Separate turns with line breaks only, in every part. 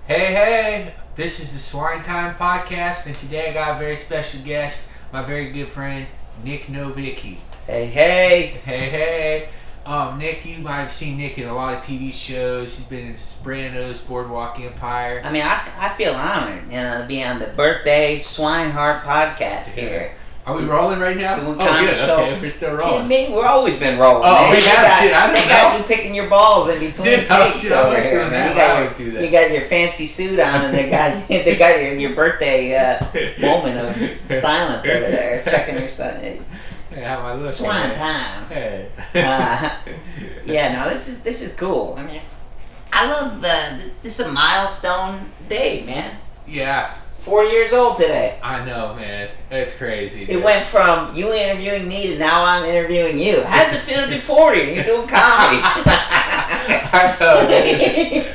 Hey, this is the Swinetime podcast, and today I got a very special guest, my very good friend, Nick Novicki.
Hey.
Nick, you might have seen Nick in a lot of TV shows. He's been in Sopranos, Boardwalk Empire.
I mean, I feel honored, to be on the birthday Swinehart podcast here.
Are we rolling right now?
Doing good.
Show. Okay, we're still rolling.
We've always been rolling.
Oh, we have shit. I don't know.
They got you picking your balls in between takes over here, man.
I always do that.
You got your fancy suit on, and they got your birthday moment of silence over there, checking your son.
Hey, how am I looking?
Swine time.
Hey.
This is cool. I mean, I love this is a milestone day, man.
Yeah.
40 years old today.
I know, man. It's crazy.
It went from you interviewing me to now I'm interviewing you. How's it feel to be 40 and you're doing comedy?
I know, man.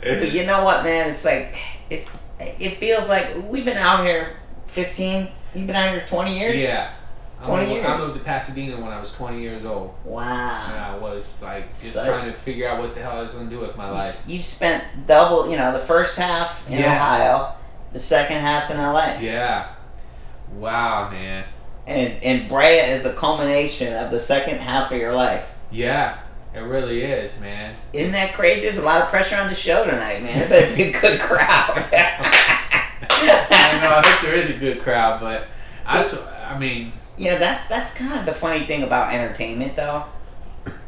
But you know what, man? It's like, it feels like we've been out here 15, you've been out here 20 years?
Yeah.
20 years.
I moved to Pasadena when I was 20 years old.
Wow.
And I was like just trying to figure out what the hell I was going to do with my life.
You've spent double, the first half in Ohio, the second half in LA.
Yeah. Wow, man.
And Brea is the culmination of the second half of your life.
Yeah, it really is, man.
Isn't that crazy? There's a lot of pressure on the show tonight, man. It better be a good crowd.
I know, I hope there is a good crowd, but I mean...
that's kind of the funny thing about entertainment, though.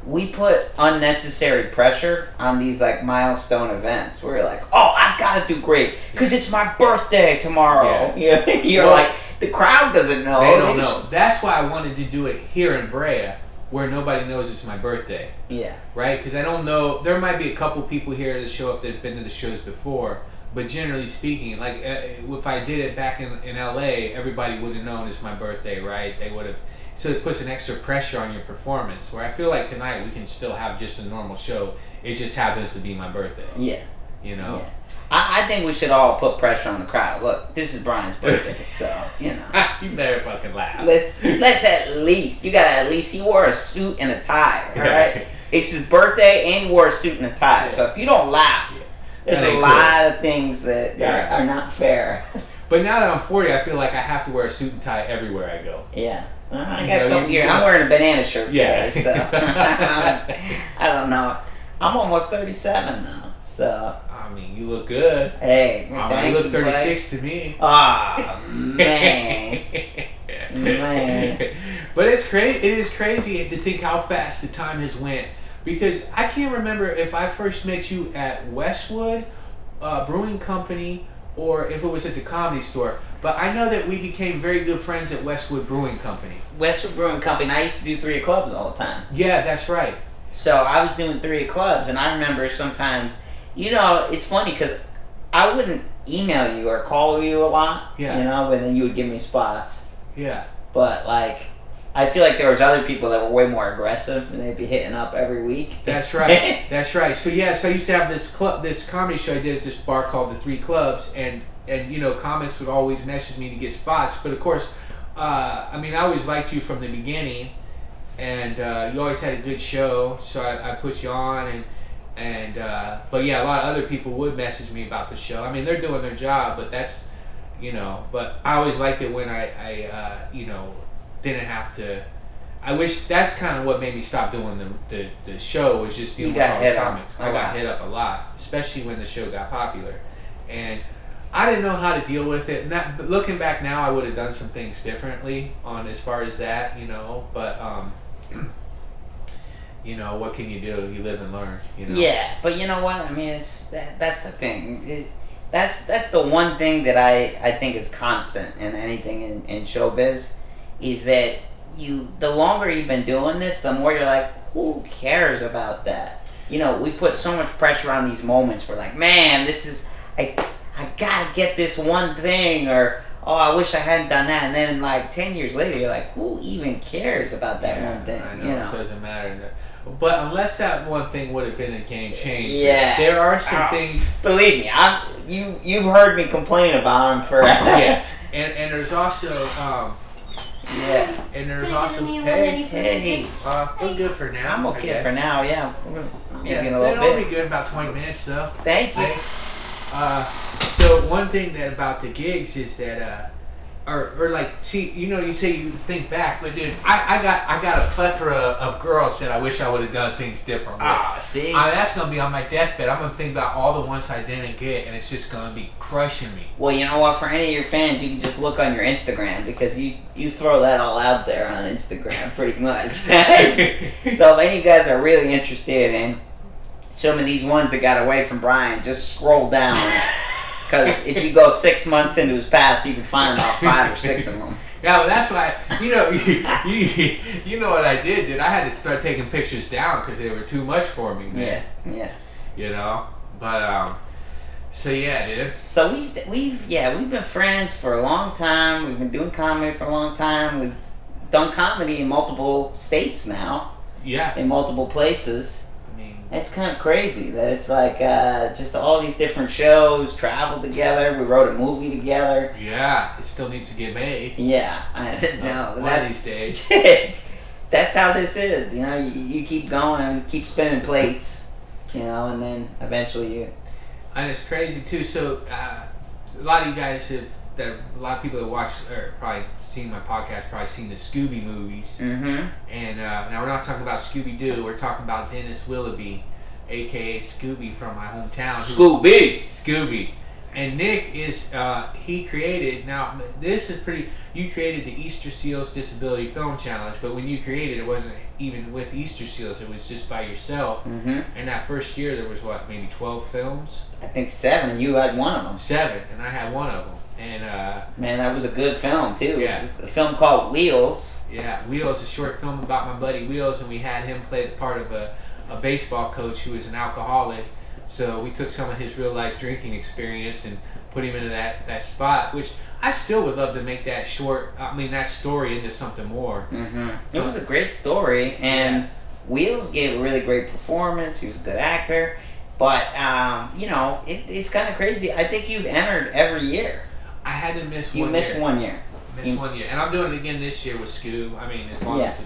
We put unnecessary pressure on these milestone events. We're like, oh, I gotta do great because it's my birthday tomorrow. Yeah. You're like, the crowd doesn't know.
They don't know. That's why I wanted to do it here in Brea, where nobody knows it's my birthday.
Yeah.
Right? Because I don't know. There might be a couple people here that show up that have been to the shows before, but generally speaking, if I did it back in LA, everybody would have known it's my birthday, right? They would have. So it puts an extra pressure on your performance. Where I feel like tonight we can still have just a normal show. It just happens to be my birthday.
Yeah.
Yeah.
I think we should all put pressure on the crowd. Look, this is Brian's birthday, so
You better fucking laugh.
Let's at least he wore a suit and a tie. All right. It's his birthday and he wore a suit and a tie. So if you don't laugh, there's a lot of things that are not fair.
But now that I'm 40, I feel like I have to wear a suit and tie everywhere I go.
Yeah. I got a couple years. I'm wearing a banana shirt today, so I don't know. I'm almost 37 though, so.
I mean, you look good.
Hey,
you look 36 to me.
Ah, man. Man.
But it's crazy. It is crazy to think how fast the time has went. Because I can't remember if I first met you at Westwood Brewing Company or if it was at the Comedy Store. But I know that we became very good friends at Westwood Brewing Company.
Westwood Brewing Company. I used to do 3 of clubs all the time.
Yeah, that's right.
So I was doing 3 of clubs, and I remember sometimes, it's funny because I wouldn't email you or call you a lot.
Yeah.
But then you would give me spots.
Yeah.
But I feel like there was other people that were way more aggressive, and they'd be hitting up every week.
That's right. That's right. So I used to have this comedy show I did at this bar called the 3 Clubs, and comics would always message me to get spots. But of course, I always liked you from the beginning, and you always had a good show, so I put you on, but a lot of other people would message me about the show. I mean, they're doing their job, but that's, but I always liked it when I didn't have to. I wish that's kind of what made me stop doing the show, was just dealing with all the comics. I got hit up a lot, especially when the show got popular, and I didn't know how to deal with it. But looking back now, I would have done some things differently on as far as that, but what can you do? You live and learn.
Yeah, but you know what? I mean, that's the thing. That's the one thing that I think is constant in anything in showbiz, is that the longer you've been doing this, the more you're like, who cares about that? We put so much pressure on these moments. We're like, man, this is I gotta get this one thing, or oh, I wish I hadn't done that. And then 10 years later, you're like, who even cares about that one thing?
I know, it doesn't matter. But unless that one thing would have been a game changer, there are some things.
Believe me, you've heard me complain about them forever.
Yeah, and there's also and there's also
hey,
we're good for now.
I'm okay for now. Yeah,
They'll be good in about 20 minutes though.
Thank you.
Thanks. So one thing that about the gigs is that, or like, see, you say you think back, but dude, I got a plethora of girls that I wish I would have done things differently.
See,
That's gonna be on my deathbed. I'm gonna think about all the ones I didn't get, and it's just gonna be crushing me.
well, you know what? For any of your fans, you can just look on your Instagram because you throw that all out there on Instagram pretty much. So if any of you guys are really interested in some of these ones that got away from Brian, just scroll down. Because if you go 6 months into his past, you can find about 5 or 6 of them.
Yeah, well, that's why, you know what I did, dude? I had to start taking pictures down because they were too much for me, man.
Yeah.
But, so yeah, dude.
So we've been friends for a long time. We've been doing comedy for a long time. We've done comedy in multiple states now.
Yeah.
In multiple places. It's kind of crazy that it's like just all these different shows, traveled together. We wrote a movie together.
Yeah, it still needs to get made.
Yeah, I know.
One of these days.
That's how this is. You keep going, keep spinning plates, and then eventually you.
And it's crazy too. So a lot of you guys a lot of people that watch or probably seen my podcast probably seen the Scooby movies.
Mm-hmm.
And now we're not talking about Scooby Doo. We're talking about Dennis Willoughby, aka Scooby from my hometown. Scooby. And Nick is he created. Now this is pretty. You created the Easter Seals Disability Film Challenge, but when you created it wasn't even with Easter Seals. It was just by yourself.
Mm-hmm.
And that first year there was maybe 12 films.
I think 7. And you had one of them.
7, and I had one of them. And
man, that was a good film too.
Yeah.
A film called Wheels.
Yeah, Wheels, a short film about my buddy Wheels, and we had him play the part of a baseball coach who was an alcoholic. So we took some of his real life drinking experience and put him into that spot, which I still would love to make that story into something more.
Mm-hmm. It was a great story, and Wheels gave a really great performance. He was a good actor, but it's kind of crazy. I think you've entered every year.
I had to miss
one year. You missed 1 year.
Missed 1 year. And I'm doing it again this year with Scoob. I mean, as long as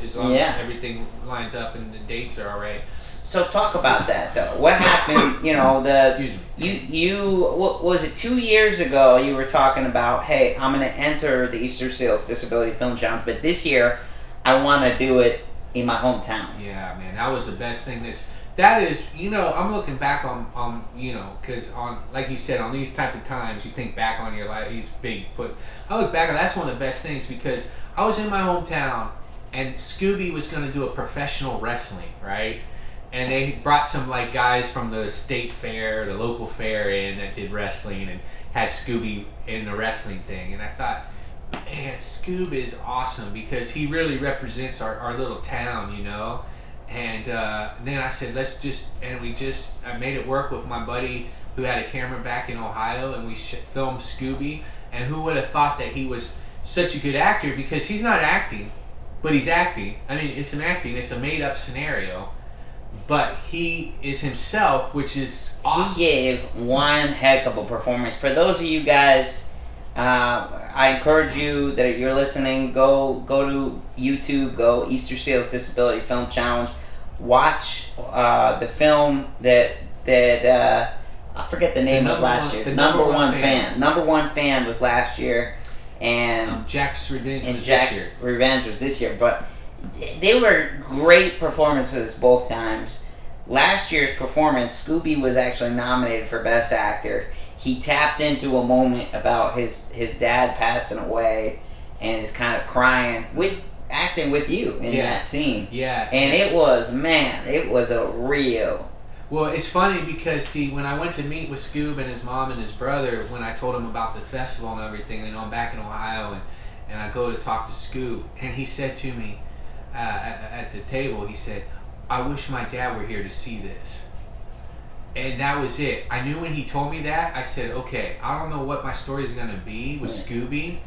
everything lines up and the dates are all right.
So talk about that, though. What happened,
Excuse me.
What was it, 2 years ago you were talking about, hey, I'm going to enter the Easter Seals Disability Film Challenge, but this year I want to do it in my hometown.
Yeah, man, that was the best thing that is, I'm looking back on because like you said, on these type of times, you think back on your life, these big I look back on that's one of the best things because I was in my hometown and Scooby was going to do a professional wrestling, right? And they brought some guys from the state fair, the local fair in that did wrestling and had Scooby in the wrestling thing. And I thought, man, Scoob is awesome because he really represents our little town, And then I said, I made it work with my buddy who had a camera back in Ohio, and we filmed Scooby. And who would have thought that he was such a good actor because he's not acting, but he's acting. I mean, it's a made-up scenario, but he is himself, which is awesome.
He gave one heck of a performance. For those of you guys, I encourage you that if you're listening, go to YouTube, go Easter Seals Disability Film Challenge, watch the film that I forget the name of last year. The number one fan. Number one fan was last year, and
Jack's Revenge was
Jack's
this year.
Revenge was this year. But they were great performances both times. Last year's performance, Scooby was actually nominated for Best Actor. He tapped into a moment about his dad passing away and is kind of crying acting with you in that scene.
Yeah.
And it was a real.
Well, it's funny because, see, when I went to meet with Scoob and his mom and his brother, when I told him about the festival and everything, I'm back in Ohio, and I go to talk to Scoob, and he said to me at the table, he said, I wish my dad were here to see this. And that was it. I knew when he told me that, I said, okay, I don't know what my story is going to be with Scooby,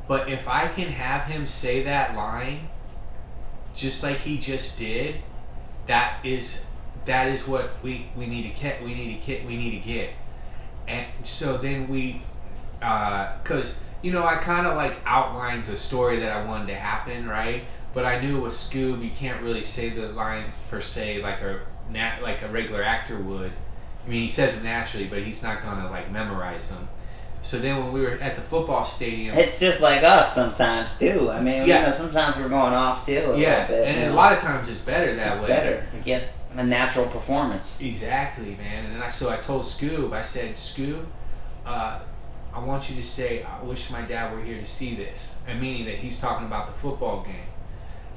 but if I can have him say that line just like he just did, that is what we need to get. And so then we, because I kind of outlined the story that I wanted to happen, right? But I knew with Scoob you can't really say the lines per se like a regular actor would. I mean, he says them naturally, but he's not gonna like memorize them. So then when we were at the football stadium,
it's just like us sometimes too. I mean, sometimes we're going off too. A little bit,
and a lot of times it's better that way.
It's better. You get a natural performance.
Exactly, man. And then I told Scoob, I said, Scoob, I want you to say, I wish my dad were here to see this. And meaning that he's talking about the football game.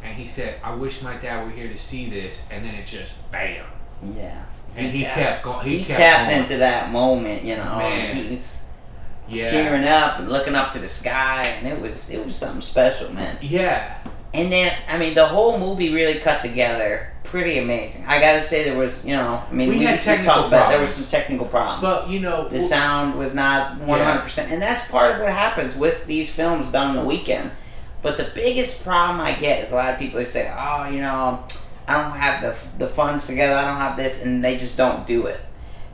And he said, I wish my dad were here to see this. And then it just, bam.
Yeah.
And he kept going.
He tapped into that moment, you know.
Man.
He was tearing up and looking up to the sky. And it was something special, man.
Yeah.
And then, I mean, the whole movie really cut together. Pretty amazing. I gotta say, there was, we
had technical
talked about there were some technical problems.
But,
the sound was not 100%. And that's part of what happens with these films done on the weekend. But the biggest problem I get is a lot of people say, oh, I don't have the funds together, I don't have this, and they just don't do it.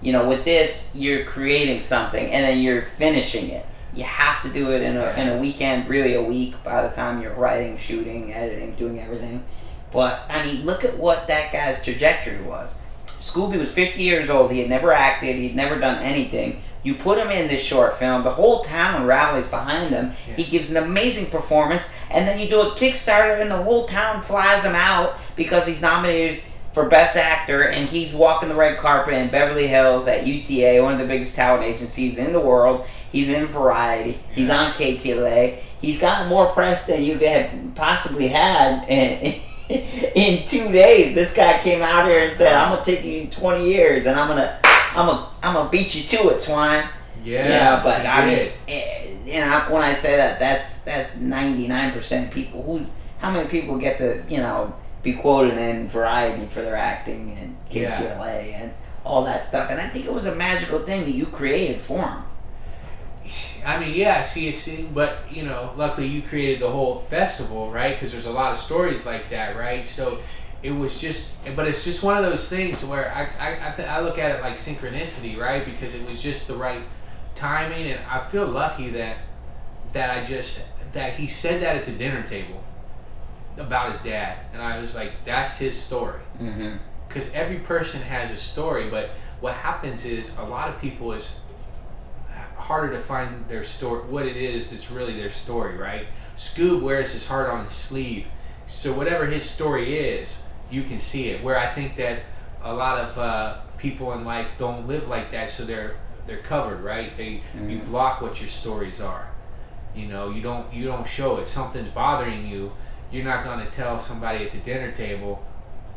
With this, you're creating something, and then you're finishing it. You have to do it in a weekend, really a week, by the time you're writing, shooting, editing, doing everything. But, I mean, look at what that guy's trajectory was. Scooby was 50 years old, he had never acted, he'd never done anything. You put him in this short film, the whole town rallies behind him, he gives an amazing performance, and then you do a Kickstarter and the whole town flies him out because he's nominated for Best Actor, and he's walking the red carpet in Beverly Hills at UTA, one of the biggest talent agencies in the world. He's in Variety, he's on KTLA, he's got more press than you had possibly had in 2 days. This guy came out here and said, I'm gonna take you 20 years and I'm gonna beat you to it, Swine.
Yeah,
but I mean, when I say that, that's 99% people. How many people get to be quoted in Variety for their acting and KTLA and all that stuff? And I think it was a magical thing that you created for him.
I mean, but luckily you created the whole festival, right? Because there's a lot of stories like that, right? So it was but it's just one of those things where I look at it like synchronicity, right? Because it was just the right timing, and I feel lucky that he said that at the dinner table about his dad, and I was like, that's his story. Because every person has a story, but what happens is a lot of people is harder to find their story, what it is that's really their story, right? Scoob wears his heart on his sleeve, so whatever his story is, you can see it. Where I think that a lot of people in life don't live like that, so they're covered, right? You block what your stories are. You don't show it. Something's bothering you. You're not gonna tell somebody at the dinner table,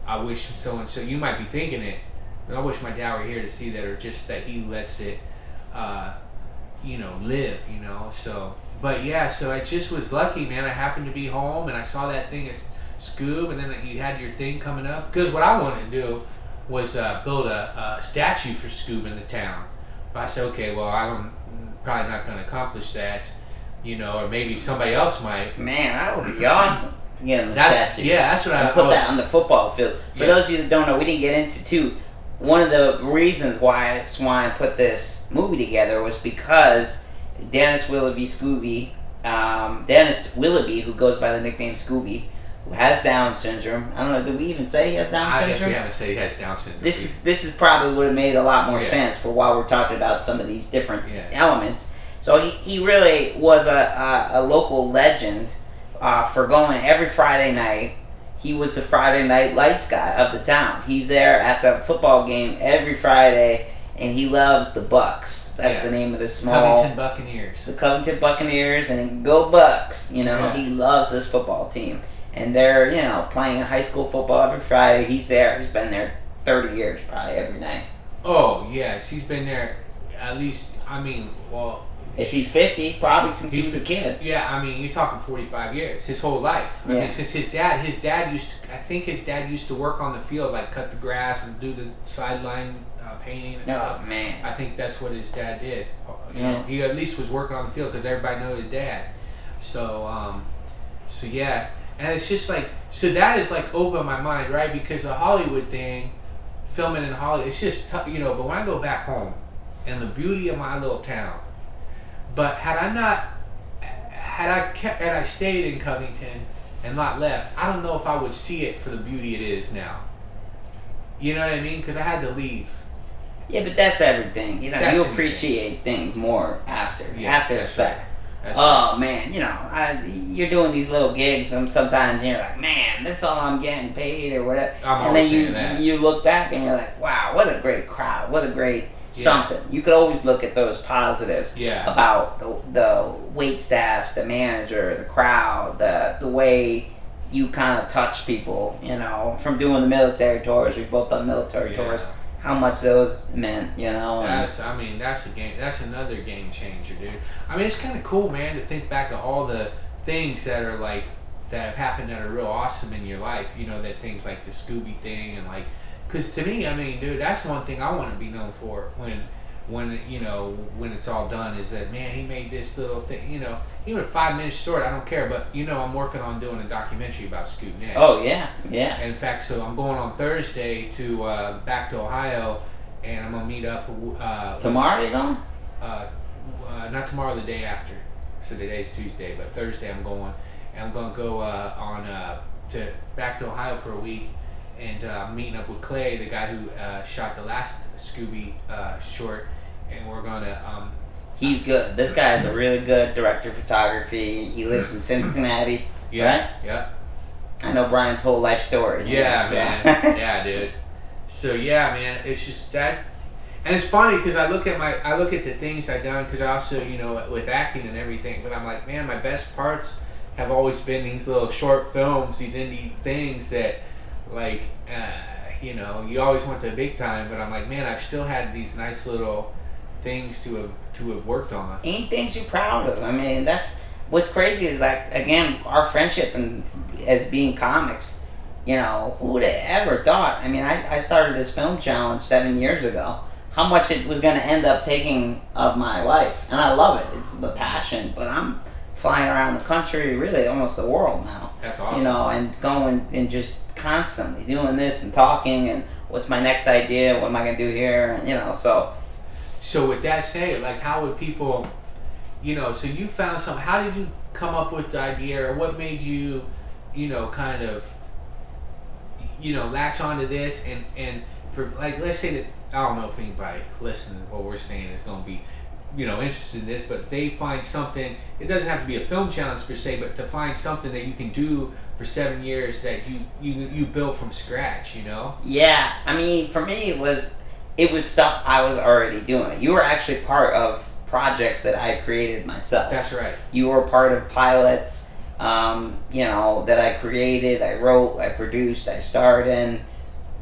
I wish so and so. You might be thinking it, I wish my dad were here to see that, or just that he lets it live, so. But yeah, so I just was lucky, man. I happened to be home and I saw that thing at Scoob, and then you had your thing coming up. Because what I wanted to do was build a statue for Scoob in the town. But I said, okay, well, I'm probably not going to accomplish that, or maybe somebody else might.
Man, that would be awesome. Yeah, statue.
Yeah, that's what I
put that on the football field. For those of you that don't know, we didn't get into too. One of the reasons why Swine put this movie together was because Dennis Willoughby, who goes by the nickname Scooby, who has Down syndrome. I don't know, did we even say he has Down syndrome? I guess
we haven't said he has Down syndrome.
This is probably would have made a lot more sense for why we're talking about some of these different elements. So he really was a local legend for going every Friday night. He was the Friday Night Lights guy of the town. He's there at the football game every Friday, and he loves the Bucks. That's the name of the small...
Covington Buccaneers.
The Covington Buccaneers, and go Bucks. He loves this football team. And they're, playing high school football every Friday. He's there. He's been there 30 years, probably, every night.
Oh, yes. He's been there at least,
if he's 50, probably since he was a kid.
Yeah, you're talking 45 years, his whole life. I mean, since his dad used to work on the field, like cut the grass and do the sideline painting and stuff.
Oh, man.
I think that's what his dad did. He at least was working on the field because everybody knew his dad. So yeah. And it's just like, so that is like opened my mind, right? Because the Hollywood thing, filming in Hollywood, it's just, but when I go back home and the beauty of my little town, but had I stayed in Covington and not left, I don't know if I would see it for the beauty it is now. You know what I mean? Because I had to leave.
Yeah, but that's everything. You know,
That's
you
everything.
appreciate things more after the
that's
fact.
right. That's
Oh man, you know, you're doing these little gigs, and sometimes you're like, man, this is all I'm getting paid or whatever.
I'm
and
always
then
saying that.
you look back and you're like, wow, what a great crowd, what a great something. You could always look at those positives about the wait staff, the manager, the crowd, the way you kind of touch people. You know, from doing the military tours, we've both done military tours. How much those meant, you know.
That's a game. That's another game changer, dude. I mean, it's kind of cool, man, to think back to all the things that are like that have happened that are real awesome in your life. You know, that things like the Scooby thing and like, because to me, I mean, dude, that's one thing I want to be known for when you know, when it's all done, is that, man, he made this little thing. You know, even a 5-minute short, I don't care, but you know, I'm working on doing a documentary about Scoot next.
Oh yeah, yeah.
And in fact, so I'm going on Thursday to back to Ohio, and I'm gonna meet up.
Tomorrow you going?
Not tomorrow, the day after. So today's Tuesday, but Thursday I'm going, and I'm gonna go to back to Ohio for a week, and I'm meeting up with Clay, the guy who shot the last Scooby short, and we're gonna.
He's good. This guy's a really good director of photography. He lives in Cincinnati, right?
Yeah.
I know Brian's whole life story.
Yeah, man. Yeah, dude. So yeah, man, it's just that, and it's funny because I look at the things I've done, because I also, you know, with acting and everything, but I'm like, man, my best parts have always been these little short films, these indie things that, like, you know, you always want the big time, but I'm like, man, I've still had these nice little things to have worked on.
Ain't things you're proud of. I mean, that's what's crazy is, like, again, our friendship and as being comics, you know, who would have ever thought? I mean, I started this film challenge 7 years ago. How much it was going to end up taking of my life. And I love it. It's the passion. But I'm flying around the country, really almost the world now.
That's awesome.
You know, and going and just constantly doing this and talking and what's my next idea, what am I going to do here, and, you know, so.
So with that said, like, how would people, you know, so you found something, how did you come up with the idea, or what made you, you know, kind of, you know, latch onto this, and for, like, let's say that, I don't know if anybody listening to what we're saying is going to be, you know, interested in this, but they find something, it doesn't have to be a film challenge per se, but to find something that you can do for 7 years that you built from scratch, you know?
Yeah, I mean, for me, it was stuff I was already doing. You were actually part of projects that I created myself.
That's right.
You were part of pilots, you know, that I created, I wrote, I produced, I starred in.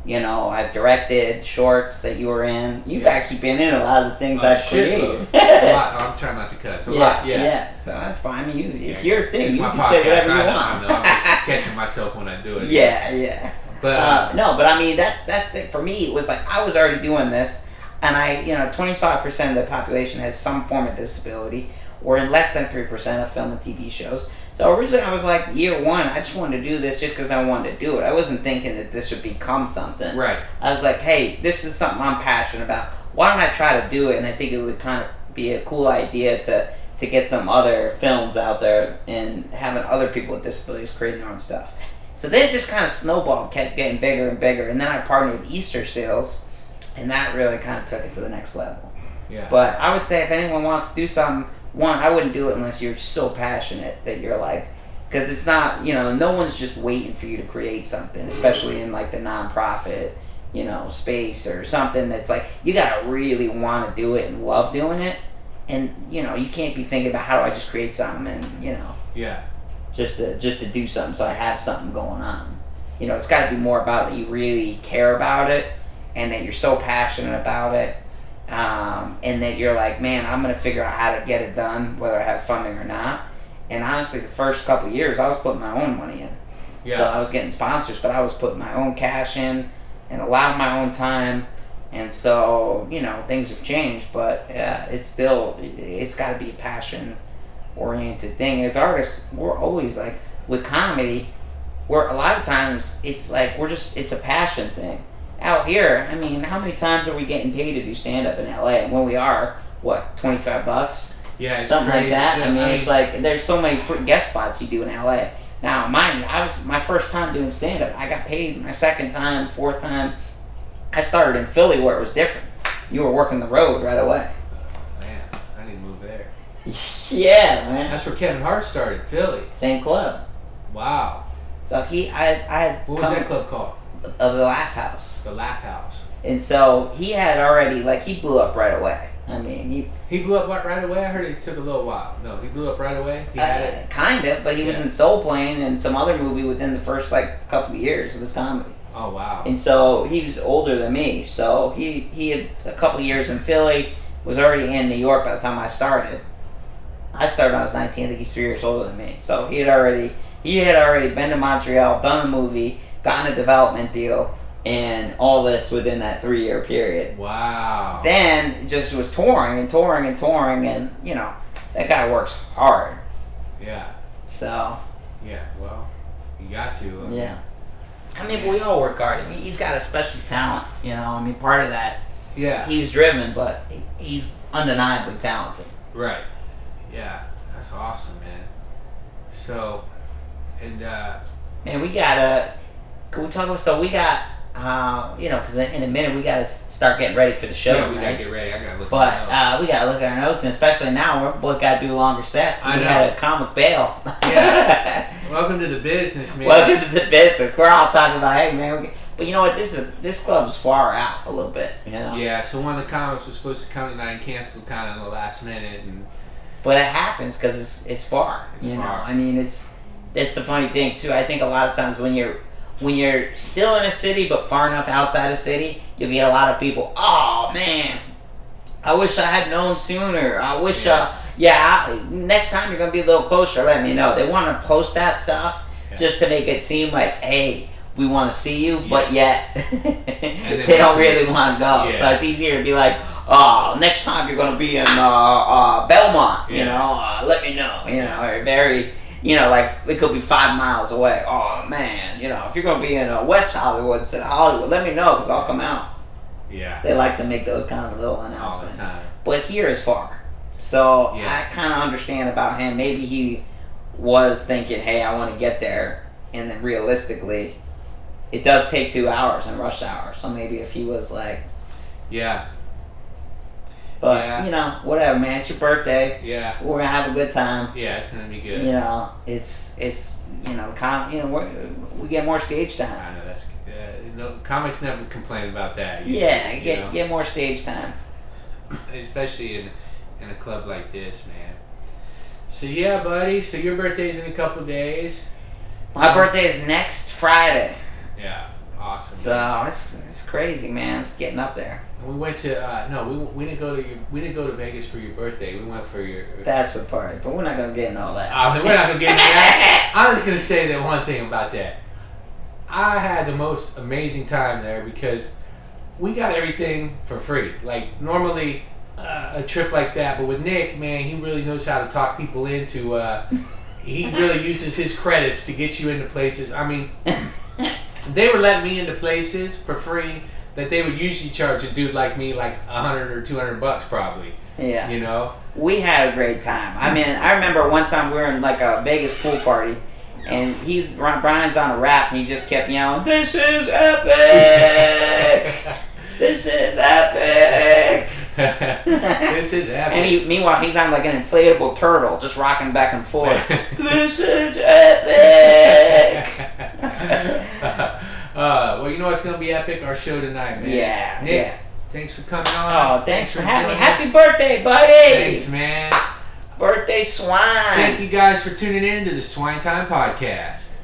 You know, I've directed shorts that you were in. You've actually been in a lot of the things I've created.
A lot. I'm trying not to cuss. A lot. Yeah.
So that's fine. I mean, it's your thing.
It's
You
my
can
podcast.
say whatever you want.
I know. I'm just catching myself when I do it.
Yeah.
But
no, but I mean, that's the, for me. It was like I was already doing this, and 25% of the population has some form of disability, or in less than 3% of film and TV shows. So originally I was like, year one, I just wanted to do this just because I wanted to do it. I wasn't thinking that this would become something.
Right.
I was like, hey, this is something I'm passionate about. Why don't I try to do it? And I think it would kind of be a cool idea to get some other films out there and having other people with disabilities creating their own stuff. So then it just kind of snowballed, kept getting bigger and bigger. And then I partnered with Easter Sales, and that really kind of took it to the next level.
Yeah.
But I would say if anyone wants to do something, one, I wouldn't do it unless you're so passionate that you're like, because it's not, you know, no one's just waiting for you to create something, especially in like the nonprofit, you know, space or something that's like, you gotta really want to do it and love doing it. And, you know, you can't be thinking about how do I just create something and, you know, just to do something so I have something going on. You know, it's got to be more about that you really care about it and that you're so passionate about it. And that you're like, man, I'm going to figure out how to get it done, whether I have funding or not. And honestly, the first couple of years, I was putting my own money in. Yeah. So I was getting sponsors, but I was putting my own cash in and a lot of my own time. And so, you know, things have changed, but it's got to be a passion-oriented thing. As artists, we're always like, with comedy, we're a lot of times, it's like, it's a passion thing. Out here, I mean, how many times are we getting paid to do stand-up in LA? And when we are, what, $25?
Yeah, it's
something
crazy.
like that.
Yeah,
I mean, it's like there's so many guest spots you do in LA. Now, mind you, I was my first time doing stand-up. I got paid my second time, fourth time. I started in Philly where it was different. you were working the road right away.
Man, I need to move there.
Yeah, man.
That's where Kevin Hart started, Philly.
Same club.
Wow.
So I
What was that club called?
Of the Laugh House.
The Laugh House.
And so he had already, like, he blew up right away. I mean,
he blew up right away? I heard it took a little while. No, he blew up right away? He had it?
Kind of, but he was in Soul Plane and some other movie within the first, like, couple of years of his comedy.
Oh, wow.
And so he was older than me. So he had a couple of years in Philly, was already in New York by the time I started. I started when I was 19. I think he's 3 years older than me. So he had already been to Montreal, done a movie, gotten a development deal, and all this within that 3-year period.
Wow.
Then just was touring, and, you know, that guy works hard.
Yeah.
So.
Yeah, well, you got to.
Yeah. I mean, but we all work hard. I mean, he's got a special talent, you know. I mean, part of that.
Yeah.
He was driven, but he's undeniably talented.
Right. Yeah. That's awesome, man. So, and,
man, we gotta. Can we talk about? So we got. You know, because in a minute we gotta start getting ready for the show.
yeah, we
right?
gotta get ready. I gotta look
But
at my notes.
we gotta look at our notes, and especially now we're both gotta do longer sets.
I
We
know.
had a comic bail.
Yeah. Welcome to the business, man.
Welcome to the business. We're all talking about, hey man. But you know what? This club's far out a little bit. You know.
Yeah. So one of the comics was supposed to come tonight and canceled kind of in the last minute, and
But it happens because it's far.
It's
you know.
far.
I mean, that's the funny thing too. I think a lot of times when you're still in a city but far enough outside a city, you'll get a lot of people. Oh man, I wish I had known sooner. I wish. Next time you're gonna be a little closer. Let me know. They want to post that stuff just to make it seem like, hey, we want to see you, but yet they don't really want to go.
Yeah.
So it's easier to be like, oh, next time you're gonna be in Belmont. You know, let me know. You know, or very. You know, like, it could be 5 miles away. Oh, man, you know, if you're going to be in West Hollywood instead of Hollywood, let me know, because I'll come out.
yeah,
They like to make those kind of little
all the
announcements.
time.
But here is far. So
Yeah.
I kind of understand about him. Maybe he was thinking, hey, I want to get there. And then realistically, it does take 2 hours in rush hour. So maybe if he was like...
Yeah.
But,
Yeah.
you know, whatever, man. It's your birthday.
Yeah.
We're going to have a good time.
Yeah, it's gonna be good.
You know, it's you know, we get more stage time.
I know that's no comics never complain about that.
Get more stage time.
Especially in a club like this, man. So yeah, buddy. So your birthday's in a couple days.
My birthday is next Friday.
Yeah, awesome.
So it's crazy, man. It's getting up there.
And we went to we didn't go to Vegas for your birthday. We went for your.
That's the part, but we're not gonna get into all that.
I mean, we're not gonna get into that. I'm just gonna say that one thing about that. I had the most amazing time there because we got everything for free. Like normally a trip like that, but with Nick, man, he really knows how to talk people into. He really uses his credits to get you into places. I mean, they were letting me into places for free that they would usually charge a dude like me like $100 or $200 probably.
Yeah.
You know?
We had a great time. I mean, I remember one time we were in like a Vegas pool party, and Brian's on a raft, and he just kept yelling, "This is epic! This is epic!"
This is epic.
And meanwhile, he's on like an inflatable turtle, just rocking back and forth. This is epic!
Well, you know what's going to be epic? Our show tonight, man.
Yeah,
Nick,
yeah.
thanks for coming on.
Oh, thanks for having me.
doing this.
Happy birthday, buddy!
Thanks, man.
Birthday swine!
Thank you guys for tuning in to the Swinetime podcast.